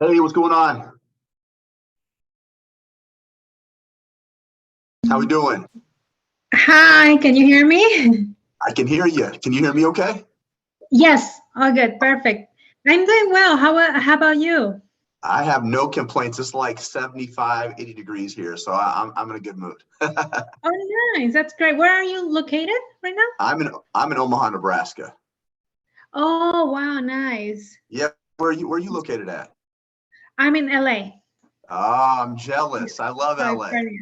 Hey, what's going on? How we doing? Hi, can you hear me? I can hear you. Can you hear me okay? Yes, all good, perfect. I'm doing well. How about you? I have no complaints. It's like 75, 80 degrees here, so I'm in a good mood. Oh, nice. That's great. Where are you located right now? I'm in Omaha, Nebraska. Oh, wow, nice. Yeah, where are you located at? I'm in LA. Oh, I'm jealous. I love LA. California.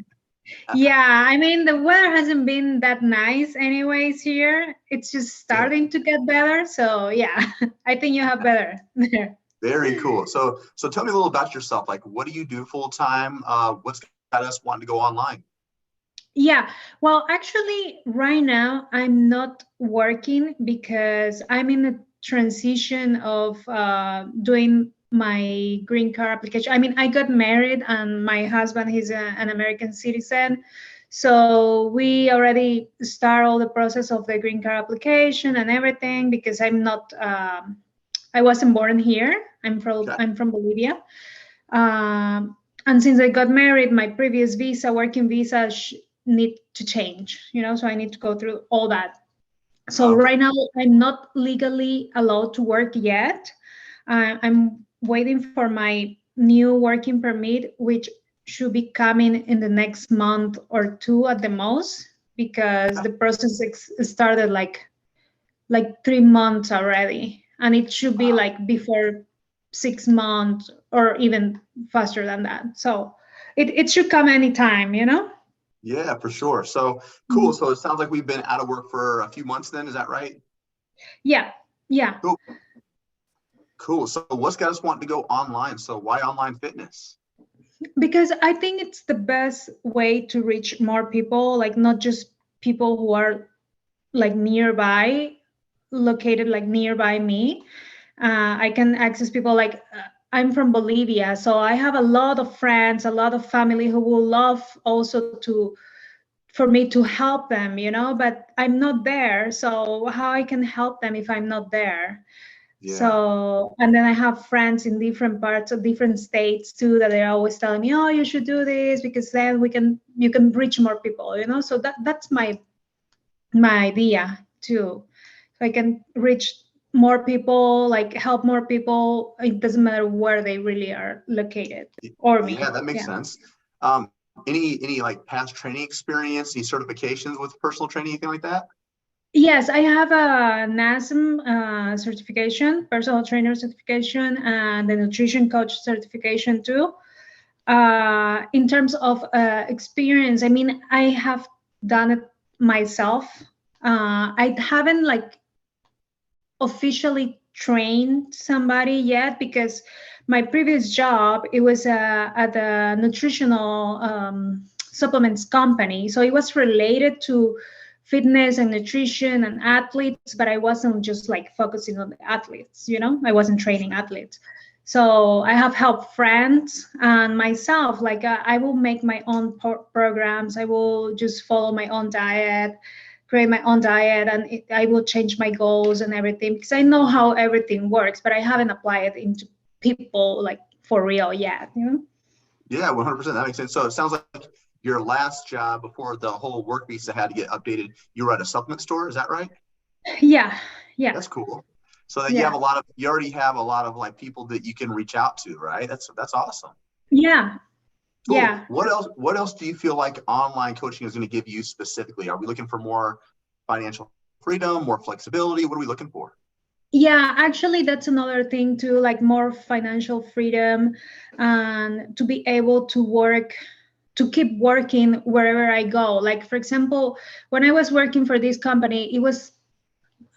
Yeah, I mean the weather hasn't been that nice anyways here. It's just Yeah, starting to get better. So yeah, I think you have better there. very cool. So tell me a little about yourself. Like, what do you do full time? What's got us wanting to go online? Yeah, well, actually, right now I'm not working because I'm in a transition of doing my green card application. I mean, I got married, and my husband, he's an American citizen. So we already start all the process of the green card application and everything because I wasn't born here. Okay. I'm from Bolivia. And since I got married, my previous visa, working visa, need to change. So I need to go through all that. So Okay. right now, I'm not legally allowed to work yet. I'm waiting for my new working permit, which should be coming in the next month or two at the most, because the process started like 3 months already, and it should be Wow. like before 6 months or even faster than that. So it should come anytime. Yeah, for sure. So cool. Mhm. So it sounds like we've been out of work for a few months then. Is that right? Yeah, yeah. Cool. Cool. So what's got us wanting to go online? So why online fitness? Because I think it's the best way to reach more people, like not just people who are like nearby, located like nearby me. I can access people like I'm from Bolivia, so I have a lot of friends, a lot of family who will love also to for me to help them, but I'm not there. So how I can help them if I'm not there? Yeah. So, and then I have friends in different parts of different states too that they're always telling me, "Oh, you should do this because then you can reach more people." So that's my idea too. So I can reach more people, like help more people. It doesn't matter where they really are located or Yeah, me. that makes Yeah. sense. Um, any like past training experience, any certifications with personal training, anything like that? Yes, I have a NASM certification, personal trainer certification, and the nutrition coach certification too. In terms of experience, I mean, I have done it myself. I haven't like officially trained somebody yet because my previous job, it was at a nutritional supplements company, so it was related to fitness and nutrition and athletes, but I wasn't just like focusing on the athletes. I wasn't training athletes. So I have helped friends and myself, like I will make my own programs. I will just follow my own diet, create my own diet, and I will change my goals and everything because I know how everything works, but I haven't applied it into people like for real yet. Yeah, 100%. That makes sense. So it sounds like your last job before the whole work visa had to get updated, you were at a supplement store. Is that right? Yeah, yeah, That's cool. So that yeah, you already have a lot of like people that you can reach out to, right? That's awesome. yeah, Cool. yeah. What else do you feel like online coaching is going to give you specifically? Are we looking for more financial freedom, more flexibility? What are we looking for? Yeah, actually, that's another thing too, like more financial freedom and to be able to work, to keep working wherever I go. Like, for example, when I was working for this company,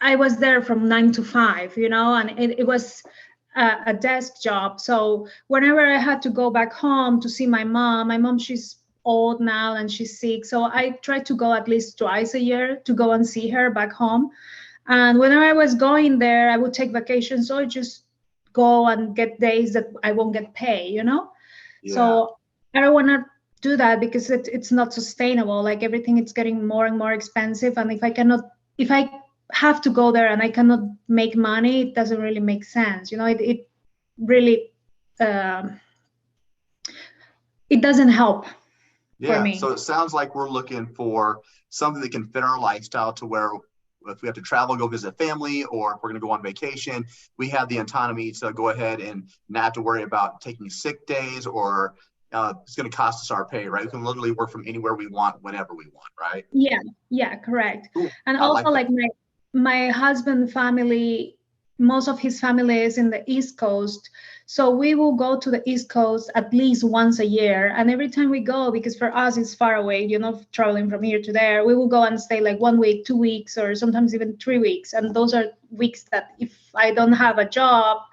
I was there from 9 to 5, and it was a desk job. So whenever I had to go back home to see my mom, she's old now and she's sick. So I try to go at least twice a year to go and see her back home. And whenever I was going there, I would take vacations. So I just go and get days that I won't get pay. Yeah. So I don't want to do that because it's not sustainable. Like everything, it's getting more and more expensive. And if I have to go there and I cannot make money, it doesn't really make sense. It really it doesn't help for Yeah, me. so it sounds like we're looking for something that can fit our lifestyle to where if we have to travel, go visit family, or if we're going to go on vacation, we have the autonomy to go ahead and not have to worry about taking sick days or it's going to cost us our pay, right? We can literally work from anywhere we want, whenever we want, right? Yeah, correct. Cool. And I also like that. like my husband family, most of his family is in the East Coast. So we will go to the East Coast at least once a year. And every time we go, because for us it's far away, traveling from here to there, we will go and stay like 1 week, 2 weeks, or sometimes even 3 weeks. And those are weeks that if I don't have a job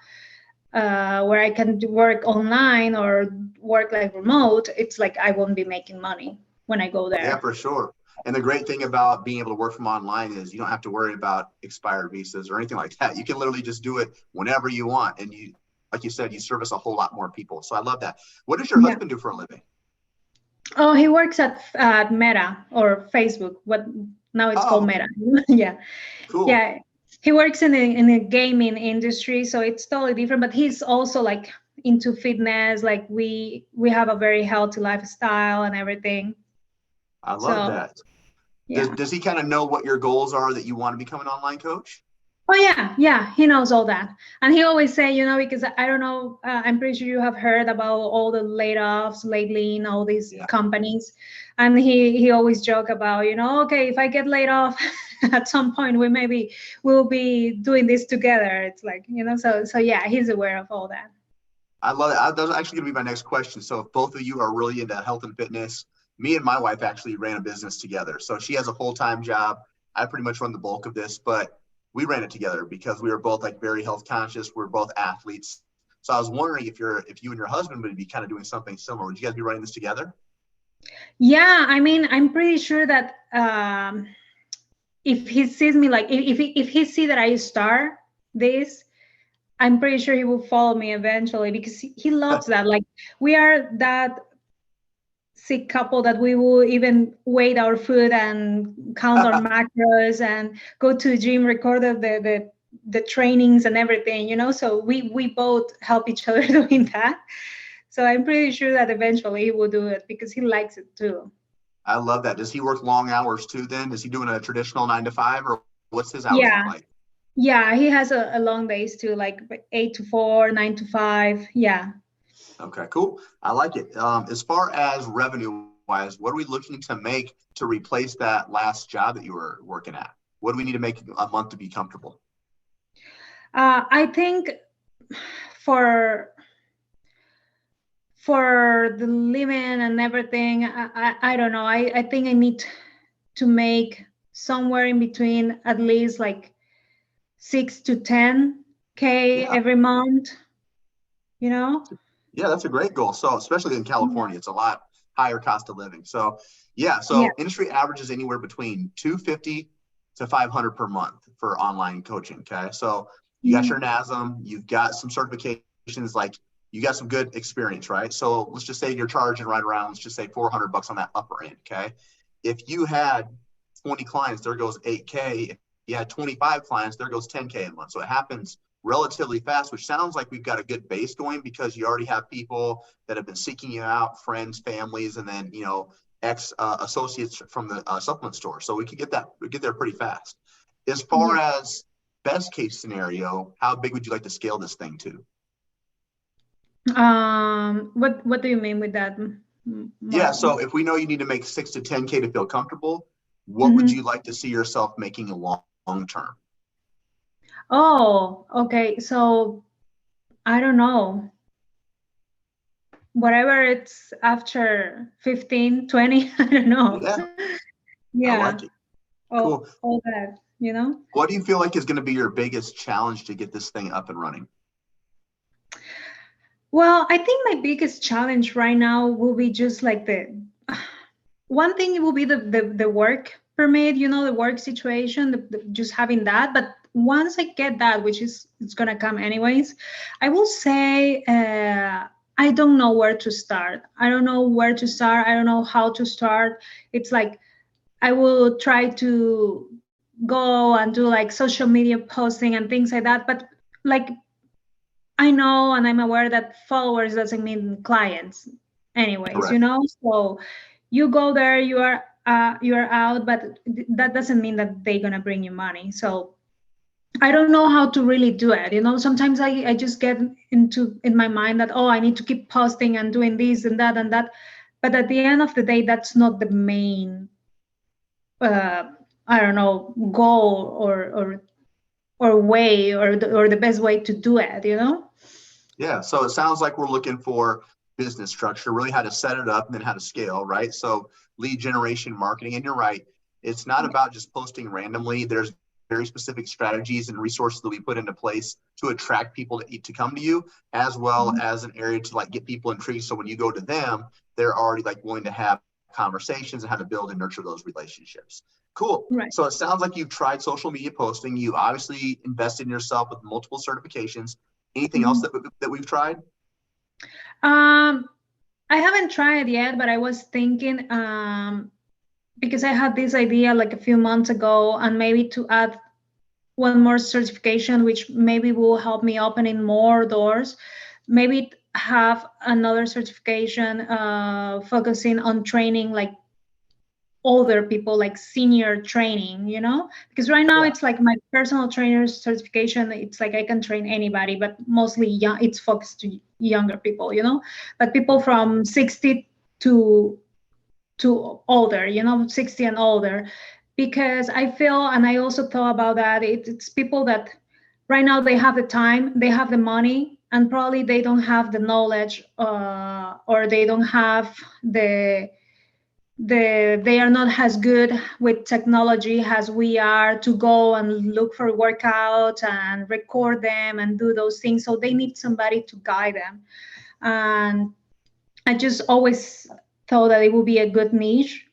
where I can work online or work like remote, it's like I won't be making money when I go there. Yeah, for sure. And the great thing about being able to work from online is you don't have to worry about expired visas or anything like that. You can literally just do it whenever you want. And you, like you said, you service a whole lot more people. So I love that. What does your husband do for a living? Oh, he works at Meta or Facebook. What now it's called Meta. Yeah. Cool. Yeah. He works in the gaming industry, so it's totally different. But he's also like into fitness. Like we have a very healthy lifestyle and everything. I love that. Yeah. Does he kind of know what your goals are that you want to become an online coach? Oh yeah, he knows all that, and he always say, because I don't know, I'm pretty sure you have heard about all the layoffs lately in all these companies, and he always joke about, okay, if I get laid off at some point, we'll be doing this together. It's like, so yeah, he's aware of all that. I love it. That was actually going to be my next question. So if both of you are really into health and fitness, me and my wife actually ran a business together. So she has a full-time job. I pretty much run the bulk of this, but we ran it together because we were both like very health conscious. We're both athletes. So I was wondering if you and your husband would be kind of doing something similar. Would you guys be running this together? Yeah, I mean, I'm pretty sure that if he sees me, like if he see that I start this, I'm pretty sure he will follow me eventually because he loves that. Like we are that sick couple that we will even weigh our food and count our macros and go to the gym, record the trainings and everything, so we both help each other doing that. So I'm pretty sure that eventually he will do it because he likes it too. I love that. Does he work long hours too then? Is he doing a traditional 9 to 5 or what's his hours look like? Yeah, he has a long days too, like 8 to 4, 9 to 5. Yeah. Okay, cool. I like it. As far as revenue wise, what are we looking to make to replace that last job that you were working at? What do we need to make a month to be comfortable? I think for the living and everything, I don't know. I think I need to make somewhere in between at least like 6 to 10K every month, Yeah, that's a great goal. So especially in California, it's a lot higher cost of living. So industry averages anywhere between 250 to 500 per month for online coaching. Okay. So you got your NASM, you've got some certifications, like you got some good experience, right? So let's just say you're charging right around, let's just say $400 on that upper end. Okay. If you had 20 clients, there goes 8K. If you had 25 clients, there goes 10K a month. So it happens relatively fast, which sounds like we've got a good base going because you already have people that have been seeking you out, friends, families, and then, ex associates from the supplement store. So we get there pretty fast. As far as best case scenario, how big would you like to scale this thing to? What do you mean with that? Yeah, so if we know you need to make 6 to 10K to feel comfortable, what would you like to see yourself making long term? Oh, okay. So I don't know. Whatever it's after 15, 20, I don't know. Yeah. I like it. Cool. All that, What do you feel like is going to be your biggest challenge to get this thing up and running? Well, I think my biggest challenge right now will be just like one thing, it will be the work permit, the work situation, just having that. But once I get that, which it's going to come anyways, I will say I don't know where to start. I don't know where to start. I don't know how to start. It's like I will try to go and do like social media posting and things like that. But like I know and I'm aware that followers doesn't mean clients anyways, Correct. you know? So you go there, you are out, but that doesn't mean that they're gonna bring you money. So I don't know how to really do it. You know, sometimes I just get in my mind that, oh, I need to keep posting and doing this and that and that. But at the end of the day, that's not the main, I don't know, goal or way or the best way to do it, you know? Yeah. So it sounds like we're looking for business structure, really how to set it up and then how to scale, right? So lead generation marketing. And you're right. It's not about just posting randomly. There's very specific strategies and resources that we put into place to attract people to come to you, as well as an area to like get people intrigued. So when you go to them, they're already like willing to have conversations and how to build and nurture those relationships. Cool. Right. So it sounds like you've tried social media posting. You obviously invested in yourself with multiple certifications. Anything else that we've tried? I haven't tried yet, but I was thinking because I had this idea like a few months ago, and maybe to add one more certification, which maybe will help me opening more doors. Maybe have another certification focusing on training like older people, like senior training, you know, because right now it's like my personal trainer's certification, it's like I can train anybody, but mostly young, it's focused to younger people, you know, but people from 60 to older, you know, 60 and older, because I feel, and I also thought about that, it's people that right now they have the time, they have the money, and probably they don't have the knowledge, or they don't have they are not as good with technology as we are to go and look for workouts and record them and do those things. So they need somebody to guide them. And I just always thought that it would be a good niche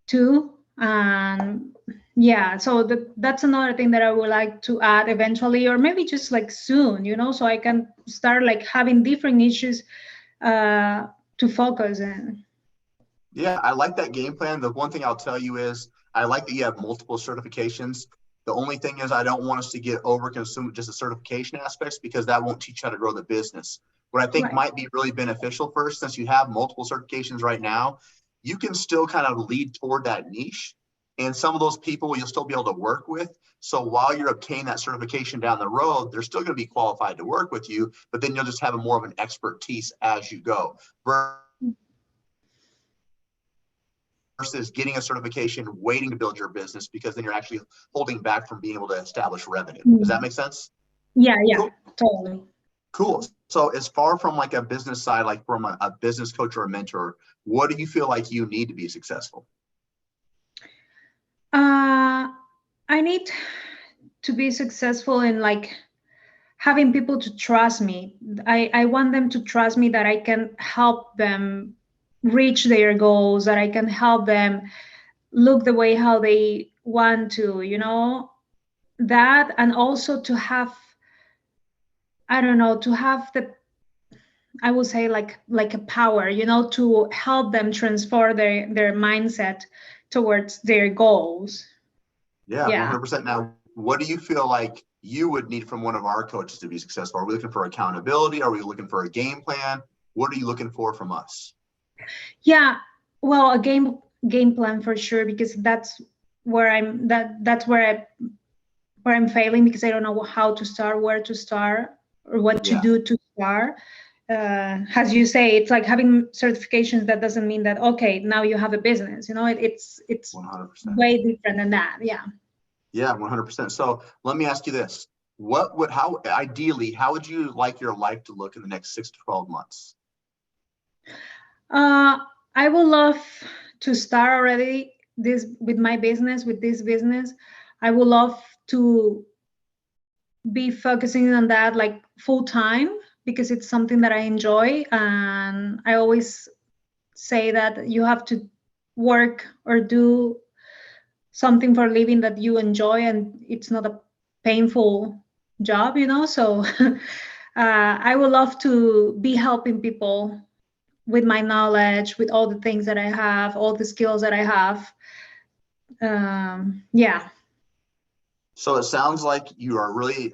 too. And yeah, so that's another thing that I would like to add eventually, or maybe just like soon, you know, so I can start like having different niches to focus in. Yeah, I like that game plan. The one thing I'll tell you is I like that you have multiple certifications. The only thing is I don't want us to get over consumed with just the certification aspects, because that won't teach you how to grow the business. What I think might be really beneficial first, since you have multiple certifications right now, you can still kind of lead toward that niche. And some of those people you'll still be able to work with. So while you're obtaining that certification down the road, they're still going to be qualified to work with you, but then you'll just have a more of an expertise as you go. Versus getting a certification, waiting to build your business, because then you're actually holding back from being able to establish revenue. Does that make sense? Yeah, cool. Totally. Cool. So as far from like a business side, like from a business coach or a mentor, what do you feel like you need to be successful? I need to be successful in like having people to trust me. I want them to trust me that I can help them reach their goals, that I can help them look the way how they want to, you know, that, and also to have, I don't know, to have the, I would say like a power, you know, to help them transform their mindset towards their goals. Yeah, 100%. Now, what do you feel like you would need from one of our coaches to be successful? Are we looking for accountability? Are we looking for a game plan? What are you looking for from us? Yeah, well, a game plan for sure, because that's where that's where I'm failing, because I don't know how to start, where to start, or what to do to start. As you say, it's like having certifications. That doesn't mean that okay, now you have a business. You know, it's 100%. Way different than that. Yeah. Yeah, 100%. So let me ask you this: how would you like your life to look in the next 6 to 12 months? I would love to start already this with my business, with this business. I would love to be focusing on that like full time, because it's something that I enjoy. And I always say that you have to work or do something for a living that you enjoy, and it's not a painful job, you know. So I would love to be helping people with my knowledge, with all the things that I have, all the skills that I have. Yeah. So it sounds like you are really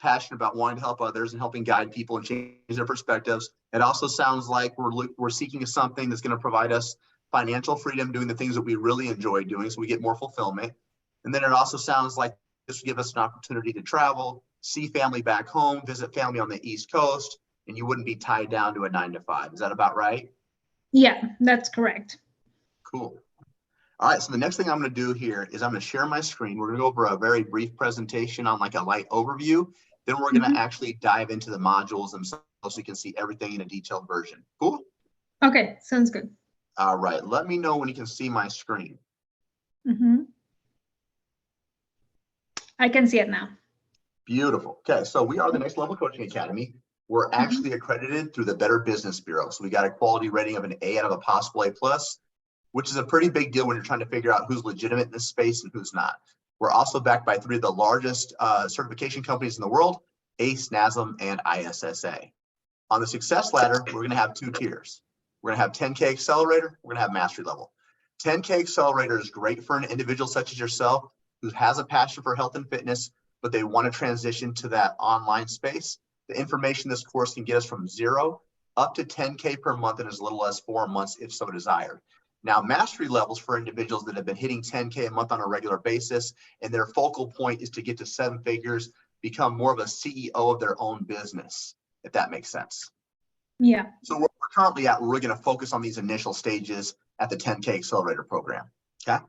passionate about wanting to help others and helping guide people and change their perspectives. It also sounds like we're seeking something that's going to provide us financial freedom, doing the things that we really enjoy doing, so we get more fulfillment. And then it also sounds like this will give us an opportunity to travel, see family back home, visit family on the East Coast, and you wouldn't be tied down to a 9 to 5. Is that about right? Yeah, that's correct. Cool. All right, so the next thing I'm going to do here is I'm going to share my screen. We're going to go over a very brief presentation on like a light overview. Then we're going to actually dive into the modules themselves so you can see everything in a detailed version. Cool? Okay, sounds good. All right, let me know when you can see my screen. I can see it now. Beautiful. Okay, so we are the Next Level Coaching Academy. We're actually accredited through the Better Business Bureau. So we got a quality rating of an A out of a possible A+, which is a pretty big deal when you're trying to figure out who's legitimate in this space and who's not. We're also backed by 3 of the largest certification companies in the world, ACE, NASM, and ISSA. On the success ladder, we're going to have 2 tiers. We're going to have 10K Accelerator. We're going to have Mastery Level. 10K Accelerator is great for an individual such as yourself who has a passion for health and fitness, but they want to transition to that online space. The information this course can get us from 0 up to 10K per month in as little as 4 months if so desired. Now, mastery levels for individuals that have been hitting 10K a month on a regular basis, and their focal point is to get to 7 figures, become more of a CEO of their own business, if that makes sense. Yeah. So where we're currently at, we're going to focus on these initial stages at the 10K Accelerator program, okay?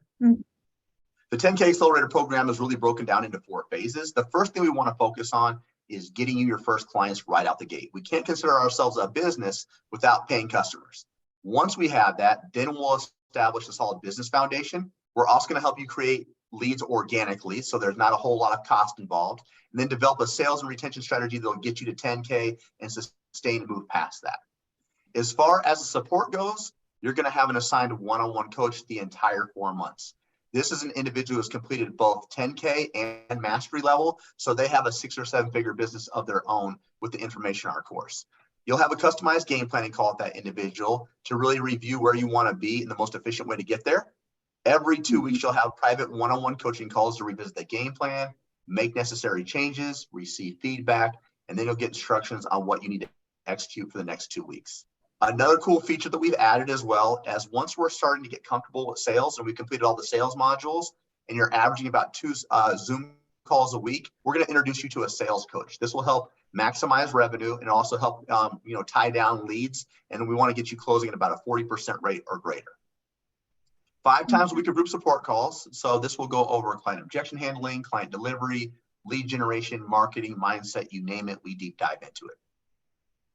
The 10K Accelerator program is really broken down into 4 phases. The first thing we want to focus on is getting you your first clients right out the gate. We can't consider ourselves a business without paying customers. Once we have that, then we'll establish a solid business foundation. We're also going to help you create leads organically, so there's not a whole lot of cost involved, and then develop a sales and retention strategy that will get you to 10K and sustain and move past that. As far as the support goes, you're going to have an assigned one-on-one coach the entire 4 months. This is an individual who's completed both 10K and mastery level, so they have a 6 or 7 figure business of their own with the information on our course. You'll have a customized game planning call with that individual to really review where you want to be and the most efficient way to get there. Every 2 weeks, you'll have private one-on-one coaching calls to revisit the game plan, make necessary changes, receive feedback, and then you'll get instructions on what you need to execute for the next 2 weeks. Another cool feature that we've added as well, as once we're starting to get comfortable with sales and we completed all the sales modules and you're averaging about 2 Zoom calls a week, we're going to introduce you to a sales coach. This will help maximize revenue and also help tie down leads. And we want to get you closing at about a 40% rate or greater. 5 times a week of group support calls. So this will go over client objection handling, client delivery, lead generation, marketing, mindset, you name it, we deep dive into it.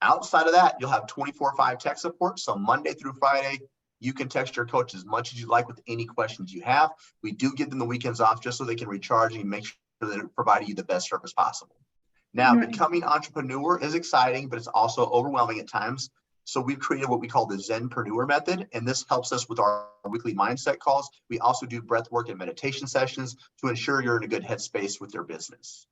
Outside of that, you'll have 24/5 tech support. So Monday through Friday, you can text your coach as much as you like with any questions you have. We do give them the weekends off just so they can recharge and make sure that they're providing you the best service possible. Now, becoming an entrepreneur is exciting, but it's also overwhelming at times. So we've created what we call the Zenpreneur method, and this helps us with our weekly mindset calls. We also do breath work and meditation sessions to ensure you're in a good headspace with your business.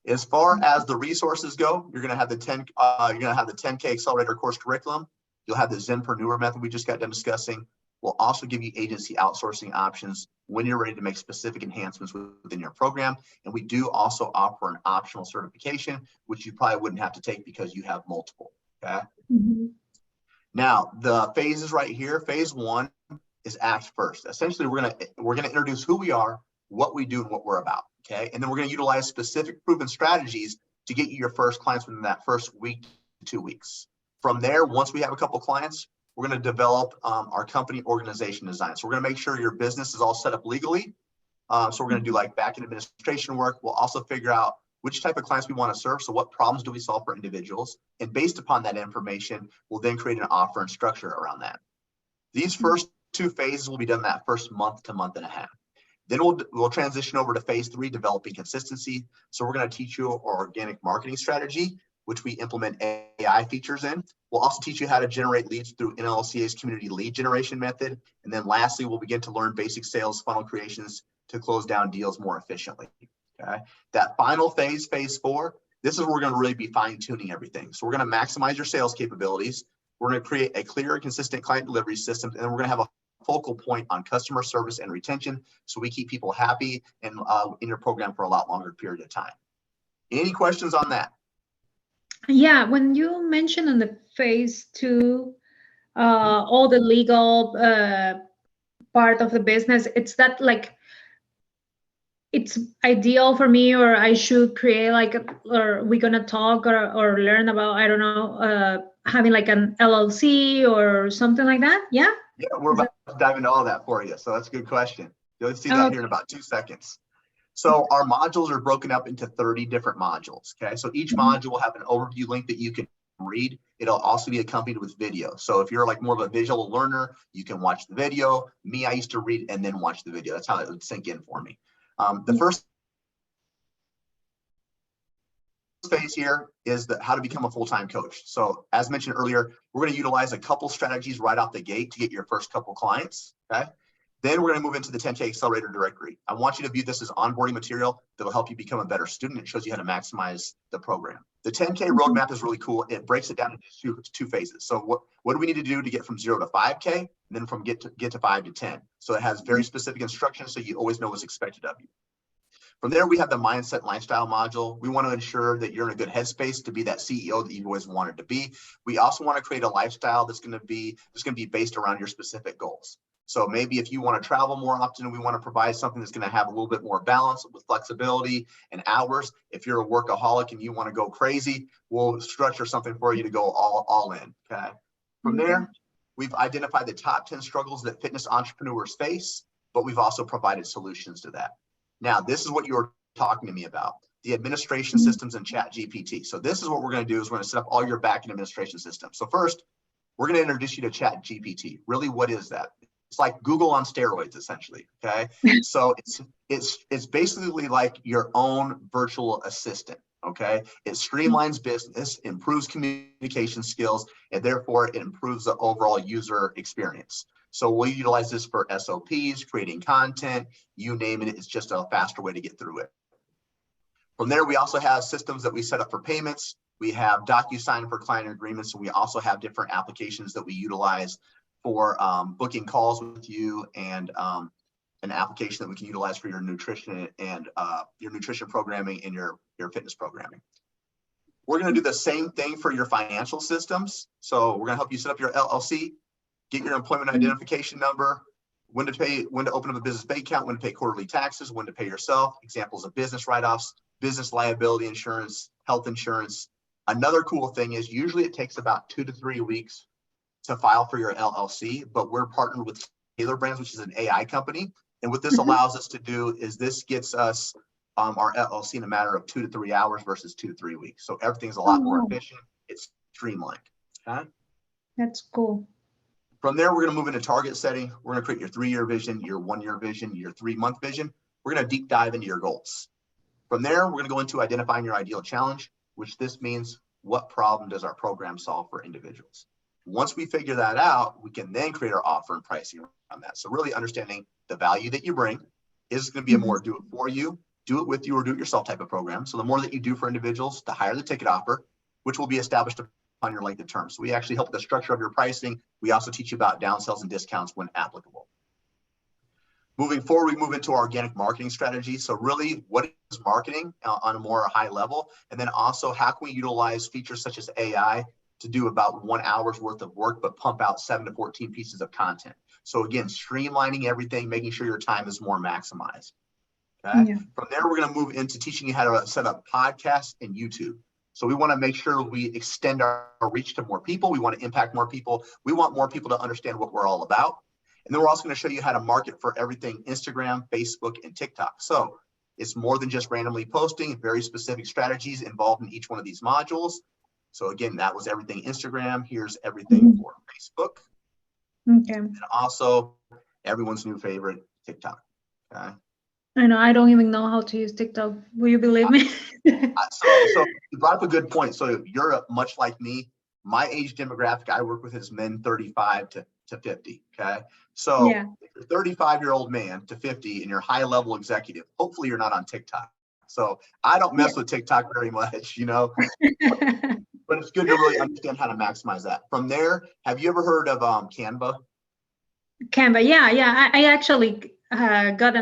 As far as the resources go, you're going to have the 10K Accelerator course curriculum. You'll have the Zenpreneur method we just got done discussing. We'll also give you agency outsourcing options when you're ready to make specific enhancements within your program. And we do also offer an optional certification, which you probably wouldn't have to take because you have multiple. Okay. Now the phases right here. Phase 1 is act first. Essentially, we're gonna introduce who we are, what we do, and what we're about. Okay, and then we're going to utilize specific proven strategies to get you your first clients within that first week to 2 weeks. From there, once we have a couple clients, we're going to develop our company organization design. So we're going to make sure your business is all set up legally. So we're going to do like back-end administration work. We'll also figure out which type of clients we want to serve. So what problems do we solve for individuals? And based upon that information, we'll then create an offer and structure around that. These first 2 phases will be done that first month to month and a half. Then we'll transition over to phase 3, developing consistency. So we're going to teach you our organic marketing strategy, which we implement AI features in. We'll also teach you how to generate leads through NLCA's community lead generation method. And then lastly, we'll begin to learn basic sales funnel creations to close down deals more efficiently. Okay. That final phase, phase 4, this is where we're going to really be fine-tuning everything. So we're going to maximize your sales capabilities. We're going to create a clear and consistent client delivery system, and then we're going to have a focal point on customer service and retention. So we keep people happy and in your program for a lot longer period of time. Any questions on that? Yeah, when you mentioned on the phase 2, all the legal part of the business, it's that like it's ideal for me, or I should create like, or we're gonna talk or learn about, I don't know, having like an LLC or something like that? Yeah. Yeah, we're about to dive into all that for you. So that's a good question. You'll see that here in about 2 seconds. So our modules are broken up into 30 different modules. Okay, so each module will have an overview link that you can read. It'll also be accompanied with video. So if you're like more of a visual learner, you can watch the video. Me, I used to read and then watch the video. That's how it would sink in for me. The first phase here is how to become a full-time coach. So as mentioned earlier, we're going to utilize a couple strategies right out the gate to get your first couple clients. Okay. Then we're going to move into the 10K Accelerator Directory. I want you to view this as onboarding material that will help you become a better student. It shows you how to maximize the program. The 10K roadmap is really cool. It breaks it down into two phases. So what do we need to do to get from 0 to 5K, and then from get to 5 to 10? So it has very specific instructions, so you always know what's expected of you. From there, we have the mindset and lifestyle module. We want to ensure that you're in a good headspace to be that CEO that you've always wanted to be. We also want to create a lifestyle that's going to be based around your specific goals. So maybe if you want to travel more often, we want to provide something that's going to have a little bit more balance with flexibility and hours. If you're a workaholic and you want to go crazy, we'll structure something for you to go all in. Okay. From there, we've identified the top 10 struggles that fitness entrepreneurs face, but we've also provided solutions to that. Now, this is what you were talking to me about, the administration systems and ChatGPT. So this is what we're going to do is we're going to set up all your backend administration systems. So first, we're going to introduce you to ChatGPT. Really, what is that? It's like Google on steroids, essentially. Okay. So it's basically like your own virtual assistant. Okay. It streamlines business, improves communication skills, and therefore it improves the overall user experience. So we'll utilize this for SOPs, creating content, you name it. It's just a faster way to get through it. From there, we also have systems that we set up for payments. We have DocuSign for client agreements. And we also have different applications that we utilize for booking calls with you, and an application that we can utilize for your nutrition and your nutrition programming and your fitness programming. We're going to do the same thing for your financial systems. So we're going to help you set up your LLC, get your employment identification number, when to open up a business bank account, when to pay quarterly taxes, when to pay yourself, examples of business write-offs, business liability insurance, health insurance. Another cool thing is usually it takes about 2 to 3 weeks to file for your LLC, but we're partnered with Taylor Brands, which is an AI company. And what this allows us to do is this gets us our LLC in a matter of 2 to 3 hours versus 2 to 3 weeks. So everything's a lot more efficient. It's streamlined. Okay? That's cool. From there, we're going to move into target setting. We're going to create your 3-year vision, your 1-year vision, your 3-month vision. We're going to deep dive into your goals. From there, we're going to go into identifying your ideal challenge, which this means what problem does our program solve for individuals. Once we figure that out, we can then create our offer and pricing around that. So really understanding the value that you bring. Is it going to be a more do it for you, do it with you, or do it yourself type of program? So the more that you do for individuals, the higher the ticket offer, which will be established on your length of term. So we actually help with the structure of your pricing. We also teach you about downsells and discounts when applicable. Moving forward, we move into our organic marketing strategy. So really, what is marketing on a more high level? And then also, how can we utilize features such as AI to do about 1 hour's worth of work, but pump out 7 to 14 pieces of content? So again, streamlining everything, making sure your time is more maximized. Okay. Yeah. From there, we're going to move into teaching you how to set up podcasts and YouTube. So we want to make sure we extend our reach to more people. We want to impact more people. We want more people to understand what we're all about. And then we're also going to show you how to market for everything Instagram, Facebook, and TikTok. So it's more than just randomly posting, very specific strategies involved in each one of these modules. So again, that was everything Instagram. Here's everything for Facebook. Okay. And also everyone's new favorite, TikTok. Okay. I know, I don't even know how to use TikTok. Will you believe me? So you brought up a good point. So you're much like me. My age demographic I work with is men 35 to 50. Okay. So if you're a 35-year-old man to 50 and you're high level executive, hopefully you're not on TikTok. So I don't mess with TikTok very much, you know, but it's good to really understand how to maximize that. From there, have you ever heard of Canva? Canva. Yeah. I actually got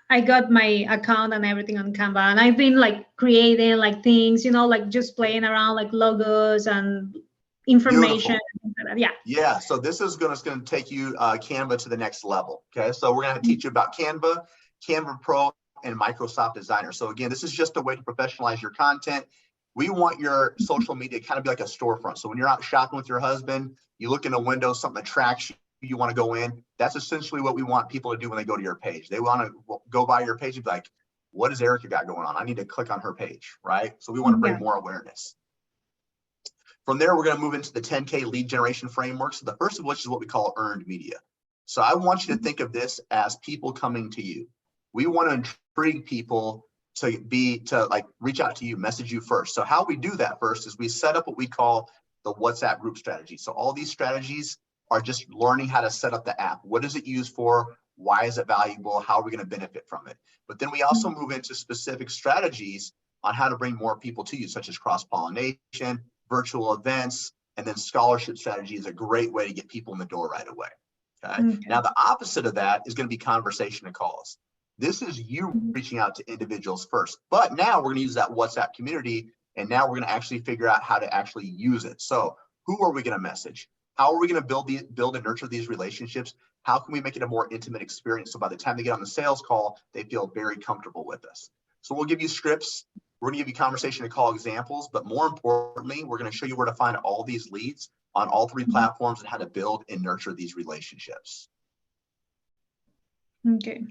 I got my account and everything on Canva, and I've been like creating like things, like just playing around like logos and information. Beautiful. Yeah. So this is going to take you Canva to the next level. Okay. So we're going to teach you about Canva, Canva Pro, and Microsoft Designer. So again, this is just a way to professionalize your content. We want your social media kind of be like a storefront. So when you're out shopping with your husband, you look in a window, something attracts you, you want to go in. That's essentially what we want people to do when they go to your page. They want to go by your page and be like, what does Ericka got going on? I need to click on her page, right? So we want to bring more awareness. From there, we're going to move into the 10K lead generation framework. So the first of which is what we call earned media. So I want you to think of this as people coming to you. We want to intrigue people to reach out to you, message you first. So how we do that first is we set up what we call the WhatsApp group strategy. So all these strategies are just learning how to set up the app. What is it used for? Why is it valuable? How are we going to benefit from it? But then we also move into specific strategies on how to bring more people to you, such as cross-pollination, virtual events, and then scholarship strategy is a great way to get people in the door right away. Okay. Now, the opposite of that is going to be conversation and calls. This is you reaching out to individuals first, but now we're going to use that WhatsApp community, and now we're going to actually figure out how to actually use it. So who are we going to message? How are we going to build and nurture these relationships? How can we make it a more intimate experience so by the time they get on the sales call, they feel very comfortable with us? So we'll give you scripts. We're going to give you conversation and call examples, but more importantly, we're going to show you where to find all these leads on all three platforms and how to build and nurture these relationships. Okay.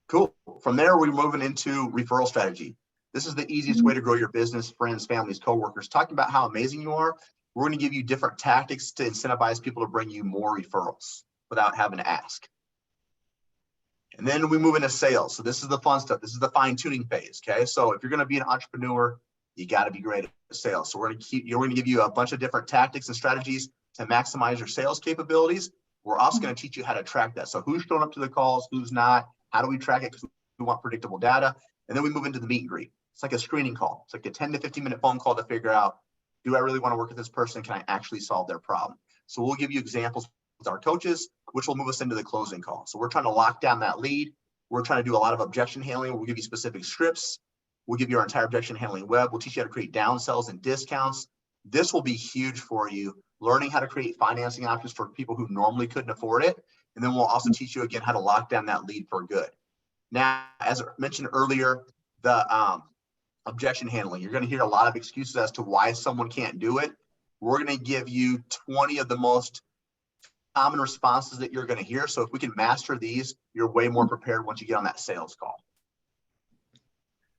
Cool. From there, we're moving into referral strategy. This is the easiest way to grow your business, friends, families, coworkers. Talking about how amazing you are, we're going to give you different tactics to incentivize people to bring you more referrals without having to ask. And then we move into sales. So this is the fun stuff. This is the fine tuning phase. Okay. So if you're going to be an entrepreneur, you got to be great at sales. So we're going to give you a bunch of different tactics and strategies to maximize your sales capabilities. We're also going to teach you how to track that. So who's showing up to the calls, who's not, how do we track it? Because we want predictable data. And then we move into the meet and greet. It's like a screening call. It's like a 10 to 15 minute phone call to figure out, do I really want to work with this person? Can I actually solve their problem? So we'll give you examples with our coaches, which will move us into the closing call. So we're trying to lock down that lead. We're trying to do a lot of objection handling. We'll give you specific scripts. We'll give you our entire objection handling web. We'll teach you how to create downsells and discounts. This will be huge for you, learning how to create financing options for people who normally couldn't afford it. And then we'll also teach you again how to lock down that lead for good. Now, as I mentioned earlier, the objection handling, you're going to hear a lot of excuses as to why someone can't do it. We're going to give you 20 of the most common responses that you're going to hear. So if we can master these, you're way more prepared once you get on that sales call.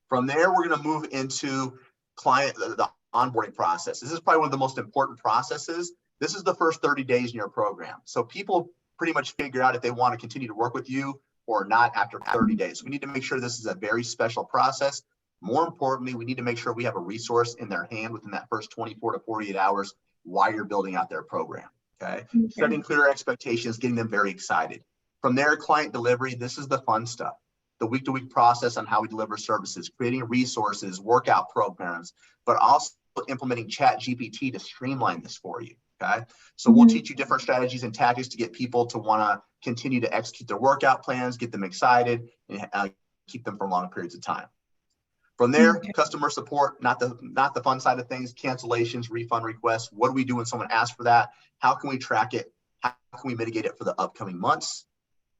From there, we're going to move into the onboarding process. This is probably one of the most important processes. This is the first 30 days in your program. So people pretty much figure out if they want to continue to work with you or not after 30 days. We need to make sure this is a very special process. More importantly, we need to make sure we have a resource in their hand within that first 24 to 48 hours while you're building out their program. Okay. Setting clear expectations, getting them very excited. From there, client delivery, this is the fun stuff. The week-to-week process on how we deliver services, creating resources, workout programs, but also implementing ChatGPT to streamline this for you. Okay. So we'll teach you different strategies and tactics to get people to want to continue to execute their workout plans, get them excited, and keep them for long periods of time. From there, customer support, not the fun side of things, cancellations, refund requests. What do we do when someone asks for that? How can we track it? How can we mitigate it for the upcoming months?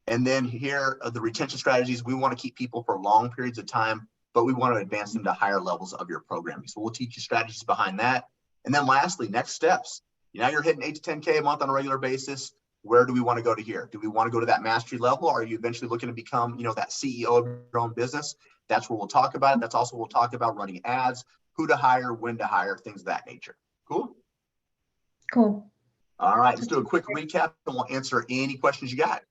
And then here are the retention strategies. We want to keep people for long periods of time, but we want to advance them to higher levels of your programming. So we'll teach you strategies behind that. And then lastly, next steps. Now you're hitting 8 to 10K a month on a regular basis. Where do we want to go to here? Do we want to go to that mastery level? Or are you eventually looking to become, that CEO of your own business? That's where we'll talk about it. That's also we'll talk about running ads, who to hire, when to hire, things of that nature. Cool? Cool. All right, let's do a quick recap and we'll answer any questions you got.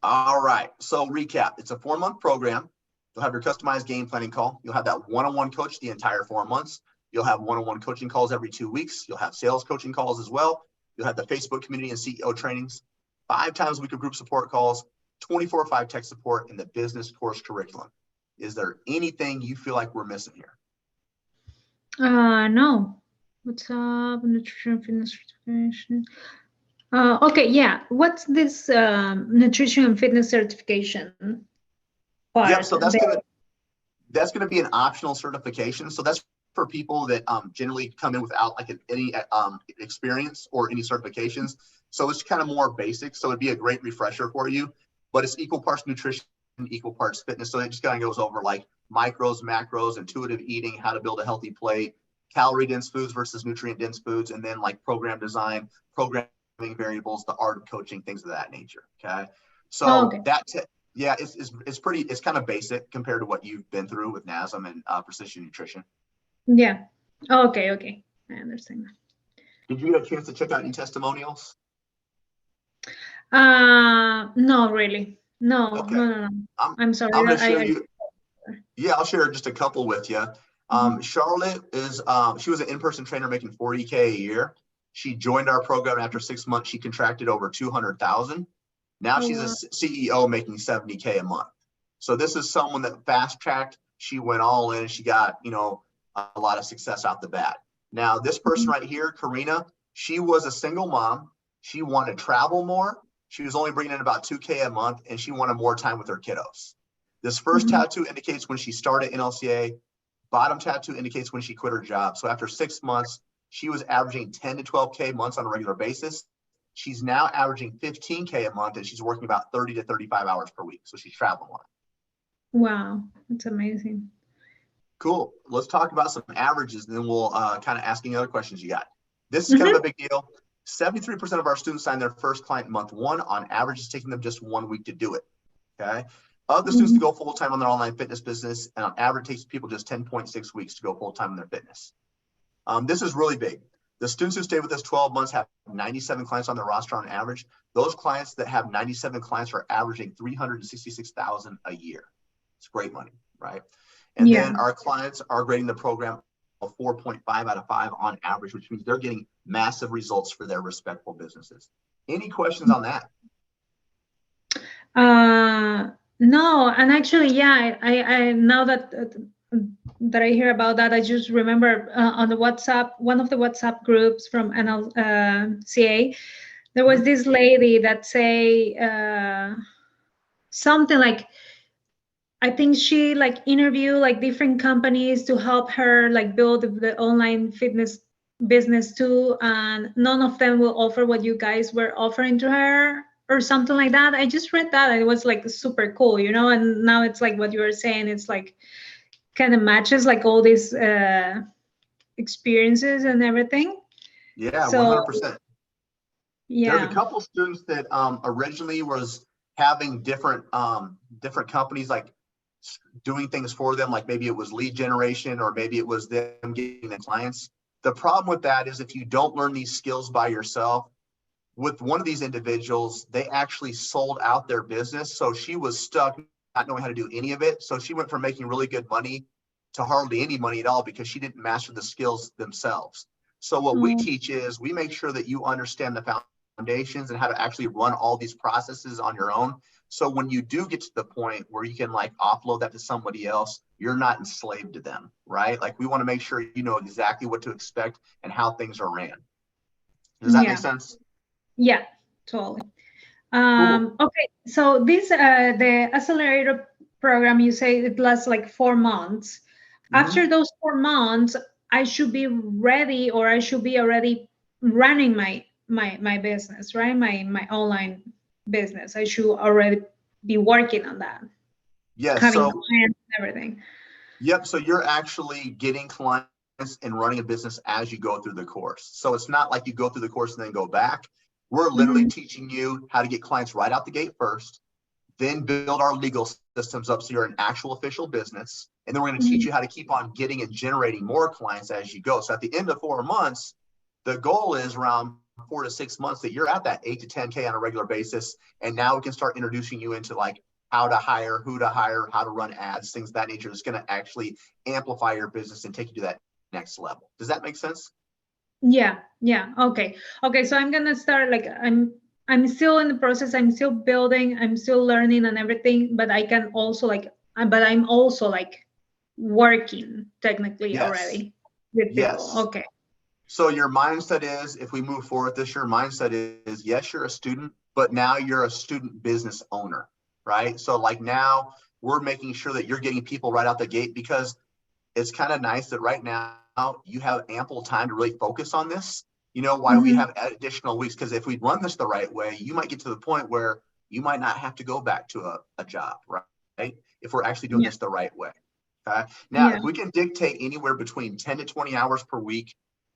All right, so recap. It's a 4-month program. You'll have your customized game planning call. You'll have that one-on-one coach the entire 4 months. You'll have one-on-one coaching calls every 2 weeks. You'll have sales coaching calls as well. You'll have the Facebook community and CEO trainings, 5 times a week of group support calls, 24/5 tech support, and the business course curriculum. Is there anything you feel like we're missing here? No. What's up? Nutrition fitness certification. Okay, yeah. What's this nutrition and fitness certification Yep. part? So that's gonna be an optional certification. So that's for people that generally come in without like any experience or any certifications. So it's kind of more basic. So it'd be a great refresher for you, but it's equal parts nutrition, equal parts fitness. So it just kind of goes over like micros, macros, intuitive eating, how to build a healthy plate, calorie dense foods versus nutrient dense foods, and then like program design, programming variables, the art of coaching, things of that nature. Okay. So Okay. yeah, it's pretty, it's kind of basic compared to what you've been through with NASM and precision nutrition. Yeah. Okay. I understand. Did you get a chance to check out any testimonials? No, really. No. Okay. I'm sorry. I'm going to share you. Yeah, I'll share just a couple with you. Charlotte she was an in-person trainer making $40K a year. She joined our program after 6 months. She contracted over 200,000. Now she's a CEO making $70K a month. So this is someone that fast tracked. She went all in. She got, a lot of success out the bat. Now this person right here, Karina, she was a single mom. She wanted to travel more. She was only bringing in about 2K a month, and she wanted more time with her kiddos. This first tattoo indicates when she started NLCA. Bottom tattoo indicates when she quit her job. So after 6 months, she was averaging 10 to 12K months on a regular basis. She's now averaging 15K a month, and she's working about 30 to 35 hours per week. So she's traveling a lot. Wow, that's amazing. Cool. Let's talk about some averages, and then we'll kind of ask any other questions you got. This is kind of a big deal. 73% of our students sign their first client in month 1. On average, it's taking them just 1 week to do it. Okay. Of the students to go full-time on their online fitness business, and on average, it takes people just 10.6 weeks to go full-time in their fitness. This is really big. The students who stay with us 12 months have 97 clients on their roster on average. Those clients that have 97 clients are averaging $366,000 a year. It's great money, right? And then our clients are grading the program a 4.5 out of 5 on average, which means they're getting massive results for their respectful businesses. Any questions on that? No, and actually, yeah, I now that I hear about that, I just remember on the WhatsApp, one of the WhatsApp groups from NLCA, there was this lady that say something like, I think she like interviewed like different companies to help her like build the online fitness business too, and none of them will offer what you guys were offering to her or something like that. I just read that and it was like super cool, and now it's like what you were saying, it's like kind of matches like all these experiences and everything. Yeah, so, 100%. Yeah. There's a couple students that originally was having different companies like doing things for them, like maybe it was lead generation or maybe it was them getting the clients. The problem with that is if you don't learn these skills by yourself, with one of these individuals, they actually sold out their business. So she was stuck not knowing how to do any of it. So she went from making really good money to hardly any money at all because she didn't master the skills themselves. So what we teach is we make sure that you understand the foundations and how to actually run all these processes on your own. So when you do get to the point where you can like offload that to somebody else, you're not enslaved to them, right? Like we want to make sure you know exactly what to expect and how things are ran. Does that make sense? Yeah, totally. Cool. Okay, so this the accelerator program, you say it lasts like 4 months. After those 4 months, I should be ready, or I should be already running my business, right? My online business. I should already be working on that. Yes. Having clients and everything. Yep. So you're actually getting clients and running a business as you go through the course. So it's not like you go through the course and then go back. We're literally teaching you how to get clients right out the gate first, then build our legal systems up so you're an actual official business. And then we're going to teach you how to keep on getting and generating more clients as you go. So at the end of 4 months, the goal is around 4 to 6 months that you're at that 8 to 10K on a regular basis. And now we can start introducing you into like how to hire, who to hire, how to run ads, things of that nature. It's going to actually amplify your business and take you to that next level. Does that make sense? Yeah. Okay. So I'm going to start like I'm still in the process. I'm still building. I'm still learning and everything. But I can also but I'm also like working technically already with people. Okay. So your mindset is, if we move forward this year, mindset is, yes, you're a student, but now you're a student business owner, right? So like now we're making sure that you're getting people right out the gate, because it's kind of nice that right now you have ample time to really focus on this. You know why we have additional weeks? Because if we run this the right way, you might get to the point where you might not have to go back to a job, right? If we're actually doing this the right way. Okay. Now, if we can dictate anywhere between 10 to 20 hours per week,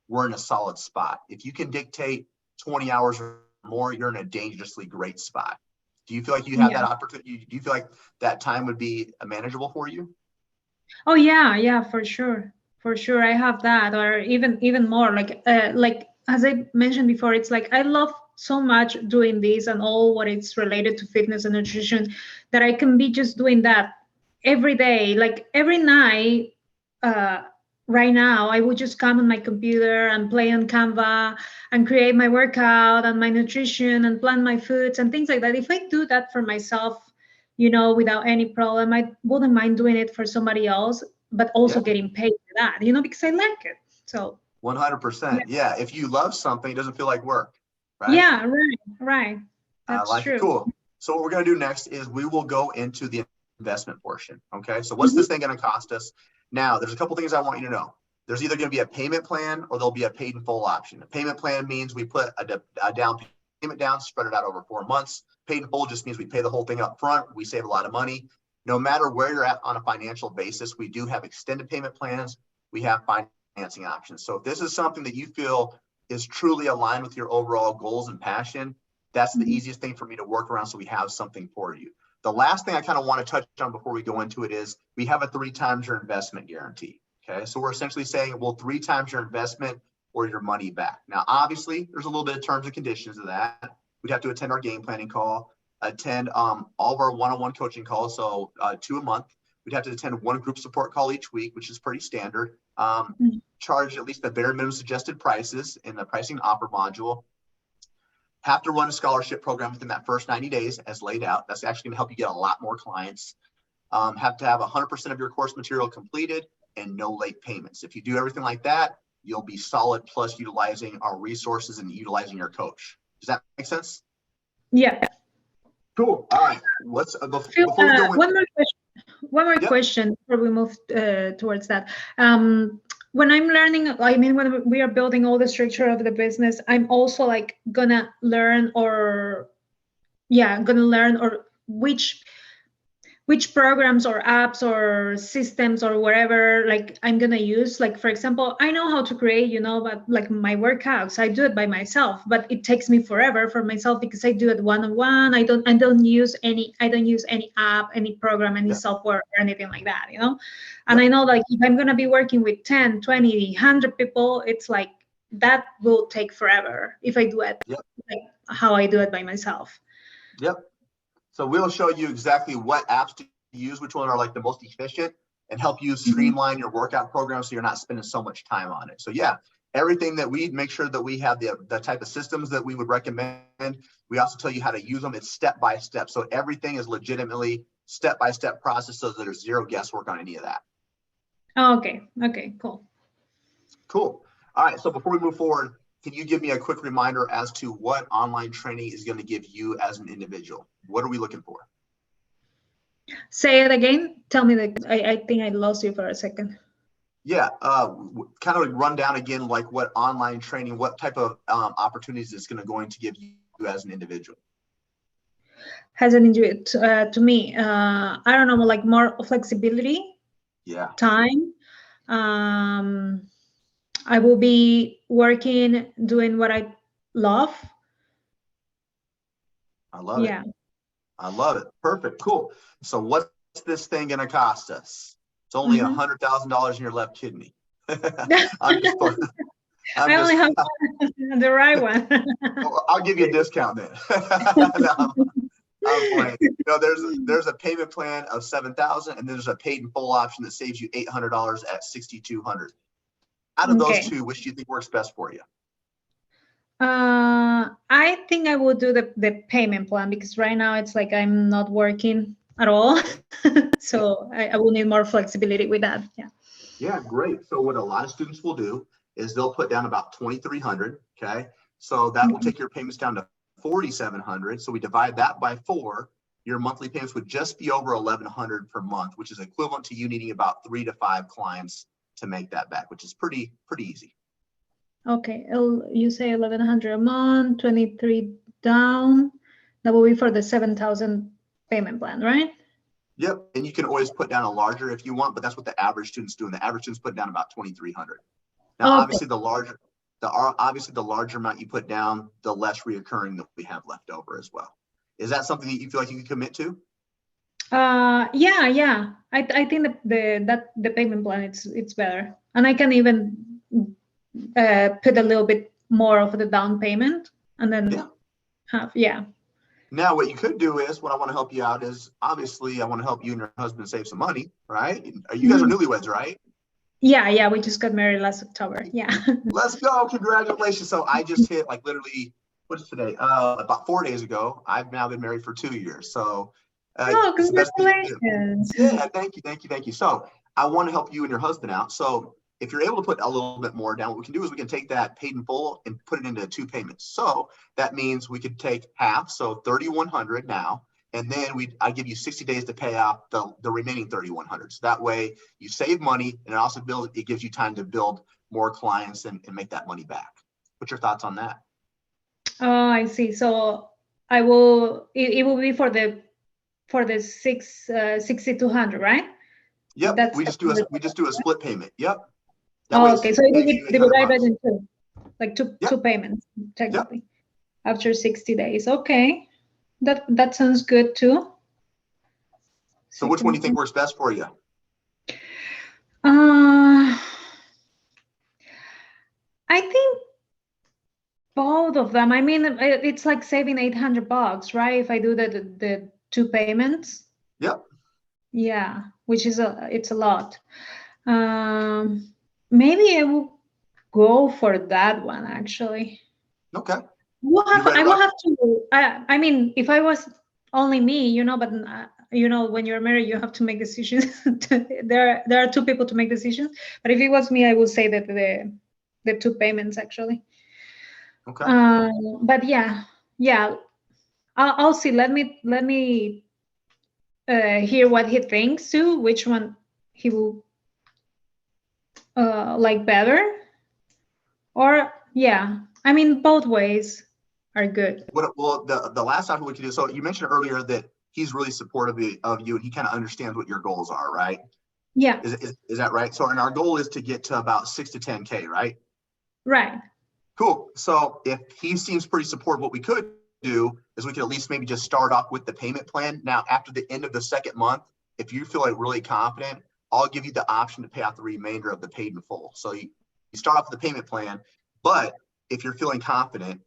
we're in a solid spot. If you can dictate 20 hours or more, you're in a dangerously great spot. Do you feel like you have that opportunity? Do you feel like that time would be manageable for you? Oh yeah, for sure. For sure. I have that, or even more. Like as I mentioned before, it's like I love so much doing this and all what it's related to fitness and nutrition, that I can be just doing that every day, like every night. Right now, I would just come on my computer and play on Canva and create my workout and my nutrition and plan my foods and things like that. If I do that for myself, without any problem, I wouldn't mind doing it for somebody else, but also getting paid for that, because I like it. So 100%. Yeah. If you love something, it doesn't feel like work, right? Yeah, right. That's true. It. Cool. So what we're going to do next is we will go into the investment portion. Okay. So what's this thing going to cost us? Now, there's a couple things I want you to know. There's either going to be a payment plan or there'll be a paid in full option. A payment plan means we put a down payment down, spread it out over 4 months. Paid in full just means we pay the whole thing up front. We save a lot of money. No matter where you're at on a financial basis, we do have extended payment plans. We have financing options. So if this is something that you feel is truly aligned with your overall goals and passion, that's the easiest thing for me to work around, so we have something for you. The last thing I kind of want to touch on before we go into it is we have a 3 times your investment guarantee. Okay, so we're essentially saying, well, 3 times your investment or your money back. Now, obviously, there's a little bit of terms and conditions of that. We'd have to attend our game planning call, attend all of our one-on-one coaching calls, so 2 a month. We'd have to attend 1 group support call each week, which is pretty standard. Charge at least the bare minimum suggested prices in the pricing offer module. Have to run a scholarship program within that first 90 days as laid out. That's actually gonna help you get a lot more clients. Have to have 100% of your course material completed and no late payments. If you do everything like that, you'll be solid, plus utilizing our resources and utilizing your coach. Does that make sense? Yeah. Cool. All right. Let's before we go one more question before we move towards that. When I'm learning, when we are building all the structure of the business, I'm also like gonna learn which programs or apps or systems or whatever, like I'm gonna use. Like, for example, I know how to create, but like my workouts, I do it by myself, but it takes me forever for myself because I do it one-on-one. I don't use any app, any program, any software or anything like that, And I know, like, if I'm gonna be working with 10, 20, 100 people, it's like that will take forever if I do it like how I do it by myself. Yep. So we'll show you exactly what apps to use, which one are like the most efficient, and help you streamline your workout program so you're not spending so much time on it. So yeah, everything that we make sure that we have the type of systems that we would recommend. We also tell you how to use them. It's step by step. So everything is legitimately step-by-step process, so there's zero guesswork on any of that. Oh, okay, cool. Cool. All right, so before we move forward, can you give me a quick reminder as to what online training is going to give you as an individual? What are we looking for? Say it again. Tell me I think I lost you for a second. Yeah, kind of run down again, like what online training, what type of opportunities it's going to give you as an individual. As an individual, to me, I don't know, like more flexibility. Yeah. Time. I will be working, doing what I love. I love it. I love it. Perfect. Cool. So what's this thing going to cost us? It's only $100,000 in your left kidney. I'm just I only have the right one. I'll give you a discount then. No, I'm playing. There's a payment plan of $7,000, and there's a paid in full option that saves you $800 at $6,200. Out of those two, which do you think works best for you? I think I will do the payment plan, because right now it's like I'm not working at all. So I will need more flexibility with that. Yeah. Yeah, great. So what a lot of students will do is they'll put down about 2,300. Okay. So that will take your payments down to 4,700. So we divide that by 4. Your monthly payments would just be over 1,100 per month, which is equivalent to you needing about 3 to 5 clients to make that back, which is pretty easy. Okay, you say 1,100 a month, 23 down. That will be for the 7,000 payment plan, right? Yep, and you can always put down a larger if you want, but that's what the average student's doing. The average student's putting down about 2,300. Now, Okay. obviously, the larger amount you put down, the less reoccurring that we have left over as well. Is that something that you feel like you can commit to? Yeah. I think the payment plan it's better, and I can even put a little bit more of the down payment, and then Now, what you could do is, what I want to help you out is, obviously, I want to help you and your husband save some money, right? You guys are newlyweds, right? Yeah, we just got married last October. Yeah. Let's go. Congratulations. So I just hit, like, literally, what is today? About 4 days ago. I've now been married for 2 years. So congratulations. Yeah, thank you. So I want to help you and your husband out. So if you're able to put a little bit more down, what we can do is we can take that paid in full and put it into 2 payments. So that means we could take half, so 3,100 now, and then I give you 60 days to pay off the remaining 3,100. So that way you save money, and it gives you time to build more clients and make that money back. What's your thoughts on that? Oh, I see. So it will be for the 6,200, right? Yep. We just do a split payment. Yep. Okay. So it will be divided into like two payments technically after 60 days. Okay. That sounds good too. So which one do you think works best for you? I think both of them. I mean, it's like saving $800, right? If I do the 2 payments. Yep. Yeah, which is it's a lot. Maybe I will go for that one actually. Okay. I will have to. I mean, if I was only me, but when you're married, you have to make decisions. There are 2 people to make decisions. But if it was me, I would say that the 2 payments actually. Okay. But yeah. I'll see. Let me hear what he thinks too. Which one he will like better, or I mean, both ways are good. Well, the last option we could do. So you mentioned earlier that he's really supportive of you, and he kind of understands what your goals are, right? Yeah. Is that right? So, and our goal is to get to about 6 to 10K, right? Right. Cool. So if he seems pretty supportive, what we could do is we could at least maybe just start off with the payment plan. Now, after the end of the 2nd month, if you feel like really confident, I'll give you the option to pay out the remainder of the paid in full. So you start off with the payment plan, but if you're feeling confident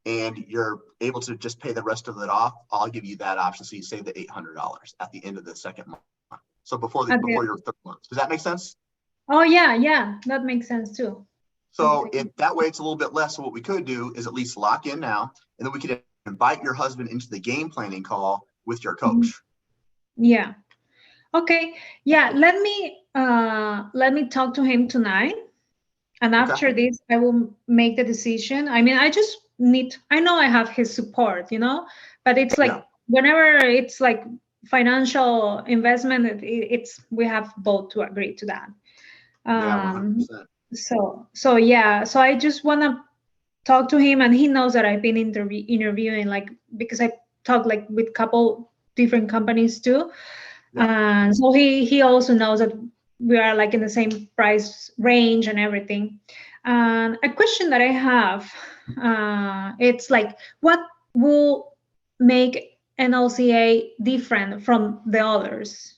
and you're able to just pay the rest of it off, I'll give you that option. So you save the $800 at the end of the 2nd month. So before your 3rd month. Does that make sense? Oh, yeah. That makes sense too. So if that way it's a little bit less, so what we could do is at least lock in now, and then we could invite your husband into the game planning call with your coach. Yeah. Okay. Yeah. Let me talk to him tonight. And after this, I will make the decision. I mean, I know I have his support, but it's like whenever it's like financial investment, we have both to agree to that. Yeah, 100%. So I just want to talk to him, and he knows that I've been interviewing, like, because I talk like with couple different companies too. And so he also knows that we are like in the same price range and everything. And a question that I have, it's like, what will make NLCA different from the others?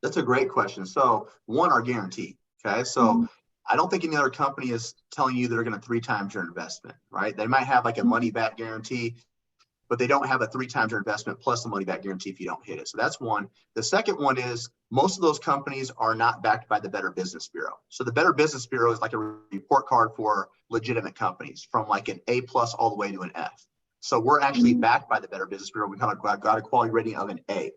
That's a great question. So one, our guarantee. Okay. So I don't think any other company is telling you they're going to 3 times your investment, right? They might have like a money back guarantee, but they don't have a 3 times your investment plus the money back guarantee if you don't hit it. So that's one. The second one is most of those companies are not backed by the Better Business Bureau. So the Better Business Bureau is like a report card for legitimate companies from like an A+ all the way to an F. So we're actually backed by the Better Business Bureau. We kind of got a quality rating of an A.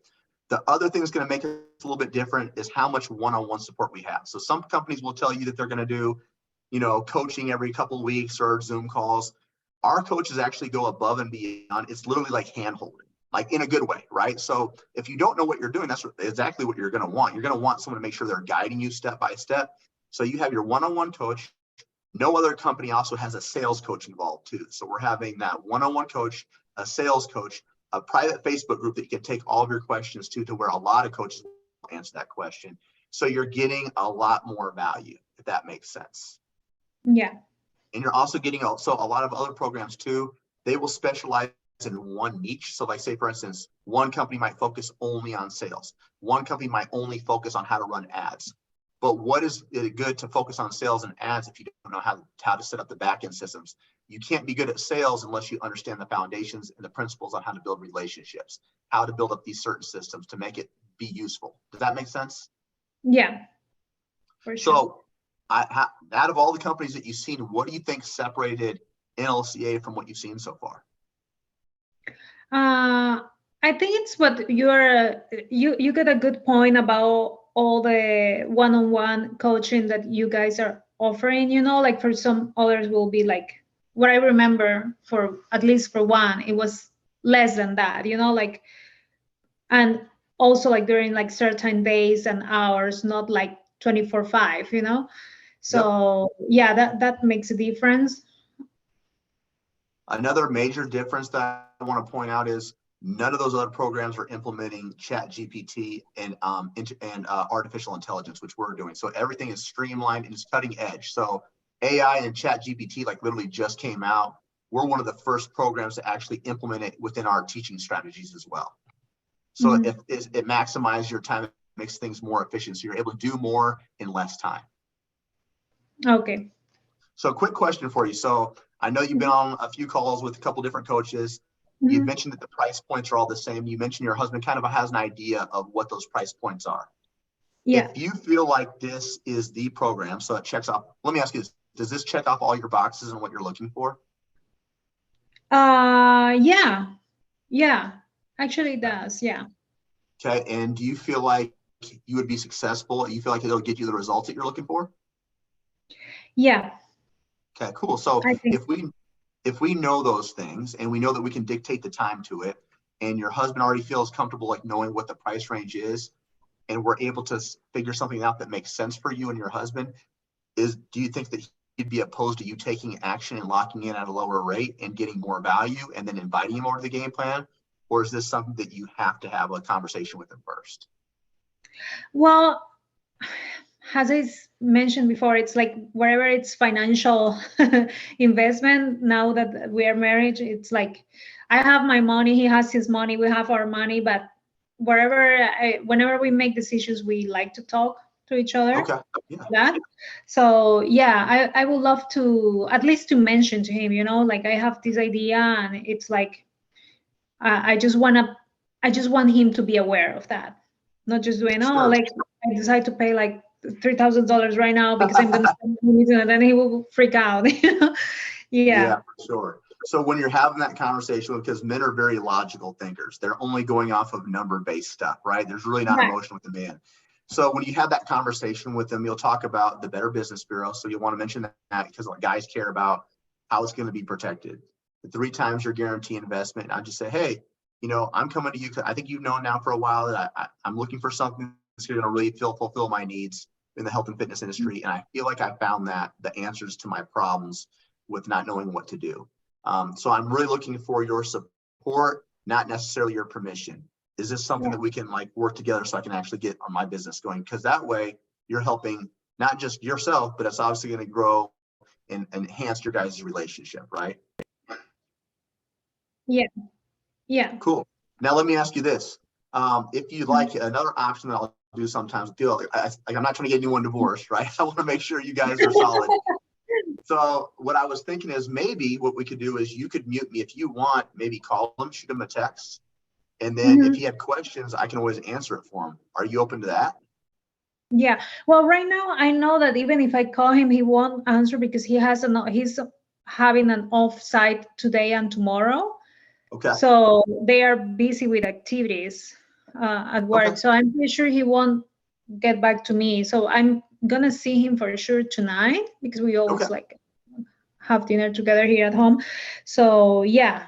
The other thing that's going to make it a little bit different is how much one-on-one support we have. So some companies will tell you that they're going to do coaching every couple of weeks or Zoom calls. Our coaches actually go above and beyond. It's literally like hand holding, like in a good way, right? So if you don't know what you're doing, that's exactly what you're going to want. You're going to want someone to make sure they're guiding you step by step. So you have your one-on-one coach. No other company also has a sales coach involved too. So we're having that one-on-one coach, a sales coach, a private Facebook group that you can take all of your questions to where a lot of coaches will answer that question. So you're getting a lot more value, if that makes sense. Yeah. And you're also getting also a lot of other programs too. They will specialize in one niche. So like say, for instance, one company might focus only on sales. One company might only focus on how to run ads. But what is it good to focus on sales and ads if you don't know how to set up the back-end systems? You can't be good at sales unless you understand the foundations and the principles on how to build relationships, how to build up these certain systems to make it be useful. Does that make sense? Yeah, for sure. So out of all the companies that you've seen, what do you think separated NLCA from what you've seen so far? I think it's what you get a good point about all the one-on-one coaching that you guys are offering. Like for some others will be like what I remember, for at least for one, it was less than that, like, and also like during like certain days and hours, not like 24/5, so yep. Yeah, that makes a difference. Another major difference that I want to point out is none of those other programs are implementing ChatGPT and artificial intelligence, which we're doing. So everything is streamlined and it's cutting edge. So AI and ChatGPT like literally just came out. We're one of the first programs to actually implement it within our teaching strategies as well. So it maximizes your time, it makes things more efficient. So you're able to do more in less time. Okay. So quick question for you. So I know you've been on a few calls with a couple different coaches. You mentioned that the price points are all the same. You mentioned your husband kind of has an idea of what those price points are. Yeah. If you feel like this is the program, so it checks off, let me ask you this, does this check off all your boxes and what you're looking for? Yeah. Actually it does, yeah. Okay, and do you feel like you would be successful? You feel like it'll get you the results that you're looking for? Yeah. Okay, cool. So if we know those things and we know that we can dictate the time to it, and your husband already feels comfortable like knowing what the price range is, and we're able to figure something out that makes sense for you and your husband, do you think that he'd be opposed to you taking action and locking in at a lower rate and getting more value and then inviting him over to the game plan? Or is this something that you have to have a conversation with him first? Well, as I mentioned before, it's like wherever it's financial investment, now that we are married, it's like I have my money, he has his money, we have our money, but whenever we make decisions, we like to talk to each other. Okay. Yeah. So yeah, I would love to at least to mention to him, like I have this idea, and it's like I just want him to be aware of that, not just doing like I decide to pay like $3,000 right now because I'm going to spend money, and then he will freak out. Yeah, for sure. So when you're having that conversation, because men are very logical thinkers, they're only going off of number-based stuff, right? There's really not emotion with the man. So when you have that conversation with them, you'll talk about the Better Business Bureau. So you'll want to mention that because guys care about how it's going to be protected. The 3 times your guarantee investment. I just say, hey, I'm coming to you. I think you've known now for a while that I'm looking for something that's going to really fulfill my needs in the health and fitness industry. And I feel like I found the answers to my problems with not knowing what to do. So I'm really looking for your support, not necessarily your permission. Is this something that we can work together so I can actually get on my business going? Because that way you're helping not just yourself, but it's obviously going to grow and enhance your guys' relationship, right? Yeah. Cool. Now let me ask you this. If you like another option that I'll do sometimes, I'm not trying to get anyone divorced, right? I want to make sure you guys are solid. So what I was thinking is maybe what we could do is you could mute me if you want, maybe call him, shoot him a text. And then if he had questions, I can always answer it for him. Are you open to that? Yeah. Well, right now I know that even if I call him, he won't answer because he's having an off-site today and tomorrow. Okay. So they are busy with activities at work. Okay. So I'm pretty sure he won't get back to me. So I'm gonna see him for sure tonight because we always Okay. like have dinner together here at home. So yeah,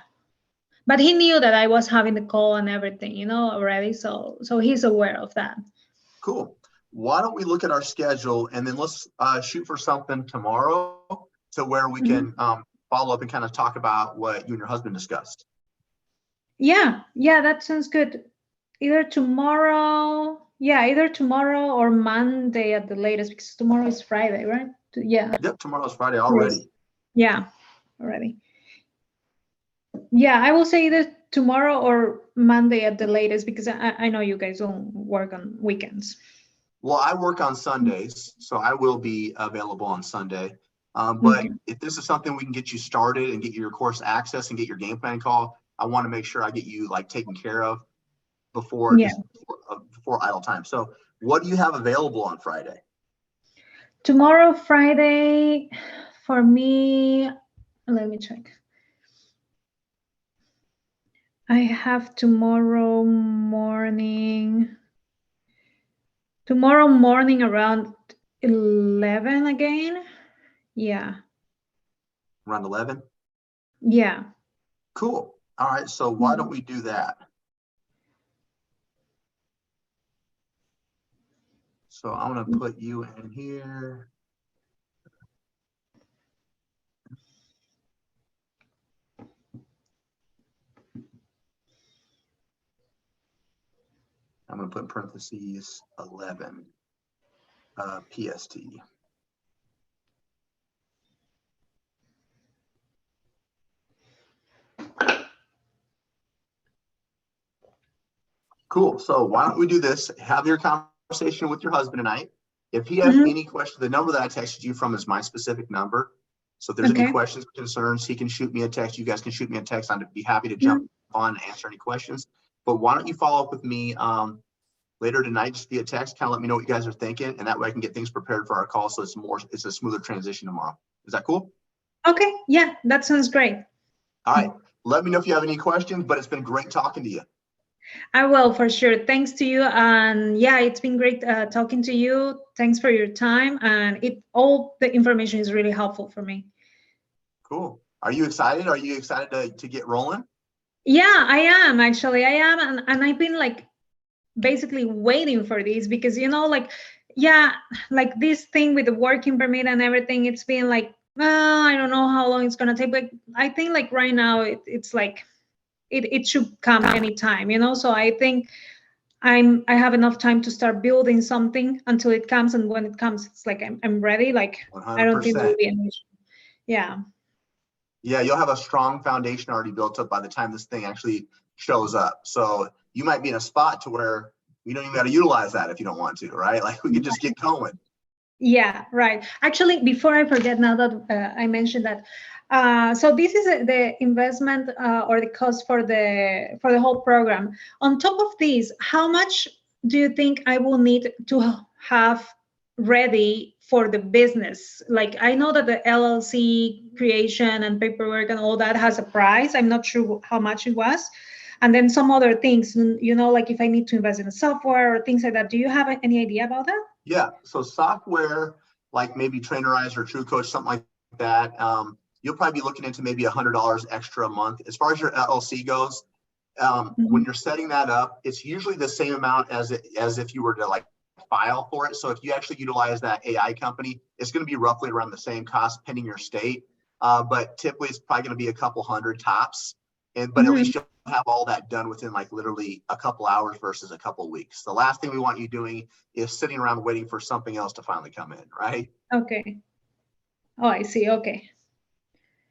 but he knew that I was having the call and everything, already. So he's aware of that. Cool. Why don't we look at our schedule and then let's shoot for something tomorrow to where we can follow up and kind of talk about what you and your husband discussed. Yeah, that sounds good. Either tomorrow or Monday at the latest, because tomorrow is Friday, right? Yeah. Yep, tomorrow's Friday already. Yeah, already. Yeah, I will say either tomorrow or Monday at the latest, because I know you guys don't work on weekends. Well, I work on Sundays, so I will be available on Sunday. But if this is something we can get you started and get your course access and get your game plan call, I want to make sure I get you like taken care of before idle time. So what do you have available on Friday? Tomorrow, Friday, for me, let me check. I have tomorrow morning around 11 again. Yeah. Around 11? Yeah. Cool. All right. So why don't we do that? So I'm going to put you in here. I'm going to put in parentheses 11 PST. Cool. So why don't we do this? Have your conversation with your husband tonight. If he has any questions, the number that I texted you from is my specific number. So if there's any questions or concerns, he can shoot me a text. You guys can shoot me a text. I'd be happy to jump on and answer any questions. But why don't you follow up with me later tonight, just via text, kind of let me know what you guys are thinking, and that way I can get things prepared for our call so it's a smoother transition tomorrow. Is that cool? Okay. Yeah, that sounds great. All right. Let me know if you have any questions, but it's been great talking to you. I will, for sure. Thanks to you. And yeah, it's been great talking to you. Thanks for your time. And all the information is really helpful for me. Cool. Are you excited? Are you excited to get rolling? Yeah, I am actually. I am. And I've been like basically waiting for this because, like this thing with the working permit and everything, it's been like, I don't know how long it's going to take. But I think like right now it's like, it should come anytime, so I think I have enough time to start building something until it comes, and when it comes it's like I'm ready. Like 100%. I don't think there will be an issue. Yeah, you'll have a strong foundation already built up by the time this thing actually shows up. So you might be in a spot to where you don't even got to utilize that if you don't want to, right? Like we could just get going. Yeah, right. Actually, before I forget, now that I mentioned that, so this is the investment or the cost for the whole program. On top of this, how much do you think I will need to have ready for the business? Like I know that the LLC creation and paperwork and all that has a price. I'm not sure how much it was. And then some other things, like if I need to invest in a software or things like that. Do you have any idea about that? Yeah. So software, like maybe Trainerize or True Coach, something like that, you'll probably be looking into maybe $100 extra a month. As far as your LLC goes, when you're setting that up, it's usually the same amount as if you were to like file for it. So if you actually utilize that AI company, it's going to be roughly around the same cost pending your state. But typically it's probably going to be a couple hundred tops. But at least you'll have all that done within like literally a couple hours versus a couple weeks. The last thing we want you doing is sitting around waiting for something else to finally come in, right? Okay. Oh, I see. Okay.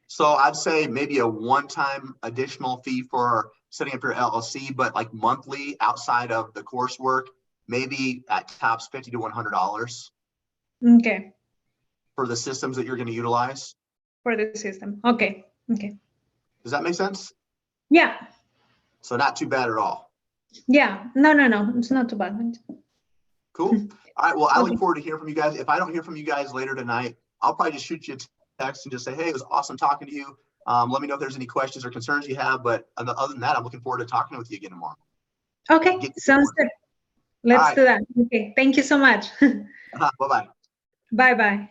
So I'd say maybe a one-time additional fee for setting up your LLC, but like monthly outside of the coursework, maybe at tops $50 to $100. Okay. For the systems that you're going to utilize. For the system. Okay. Okay. Does that make sense? Yeah. So not too bad at all. Yeah. No. It's not too bad. Cool. All right. Well, I look forward to hearing from you guys. If I don't hear from you guys later tonight, I'll probably just shoot you a text and just say, hey, it was awesome talking to you. Let me know if there's any questions or concerns you have. But other than that, I'm looking forward to talking with you again tomorrow. Okay. Sounds good. Let's do that. Okay. Thank you so much. Bye-bye. Bye-bye.